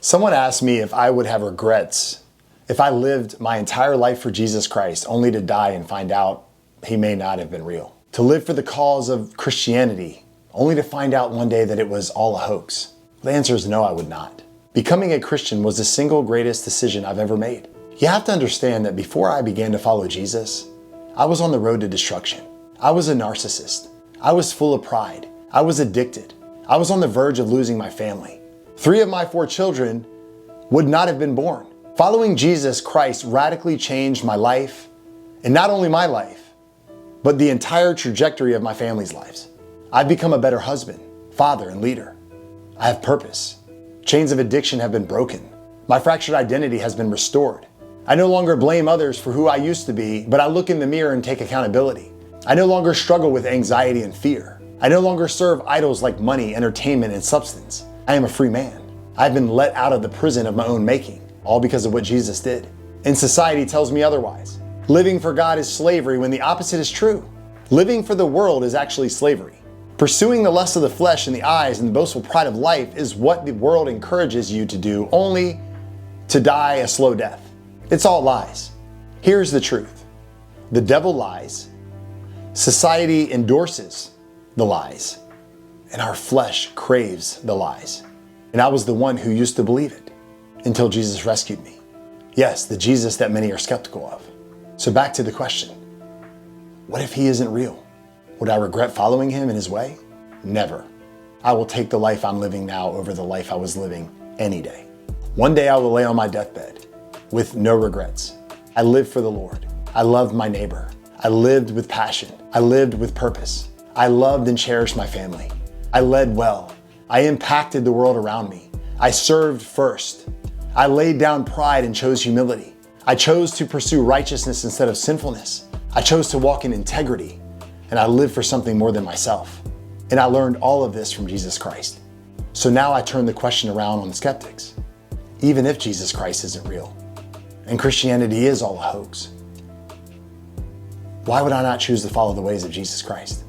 Someone asked me if I would have regrets if I lived my entire life for Jesus Christ only to die and find out he may not have been real. To live for the cause of Christianity only to find out one day that it was all a hoax. The answer is no, I would not. Becoming a Christian was the single greatest decision I've ever made. You have to understand that before I began to follow Jesus, I was on the road to destruction. I was a narcissist. I was full of pride. I was addicted. I was on the verge of losing my family. 3 of my 4 children would not have been born. Following Jesus Christ radically changed my life, and not only my life, but the entire trajectory of my family's lives. I've become a better husband, father, and leader. I have purpose. Chains of addiction have been broken. My fractured identity has been restored. I no longer blame others for who I used to be, but I look in the mirror and take accountability. I no longer struggle with anxiety and fear. I no longer serve idols like money, entertainment, and substance. I am a free man. I've been let out of the prison of my own making, all because of what Jesus did. And society tells me otherwise. Living for God is slavery when the opposite is true. Living for the world is actually slavery. Pursuing the lust of the flesh and the eyes and the boastful pride of life is what the world encourages you to do, only to die a slow death. It's all lies. Here's the truth. The devil lies. Society endorses the lies. And our flesh craves the lies. And I was the one who used to believe it until Jesus rescued me. Yes, the Jesus that many are skeptical of. So back to the question. What if he isn't real? Would I regret following him in his way? Never. I will take the life I'm living now over the life I was living any day. One day I will lay on my deathbed with no regrets. I lived for the Lord. I loved my neighbor. I lived with passion. I lived with purpose. I loved and cherished my family. I led well. I impacted the world around me. I served first. I laid down pride and chose humility. I chose to pursue righteousness instead of sinfulness. I chose to walk in integrity, and I lived for something more than myself. And I learned all of this from Jesus Christ. So now I turn the question around on the skeptics. Even if Jesus Christ isn't real, and Christianity is all a hoax, why would I not choose to follow the ways of Jesus Christ?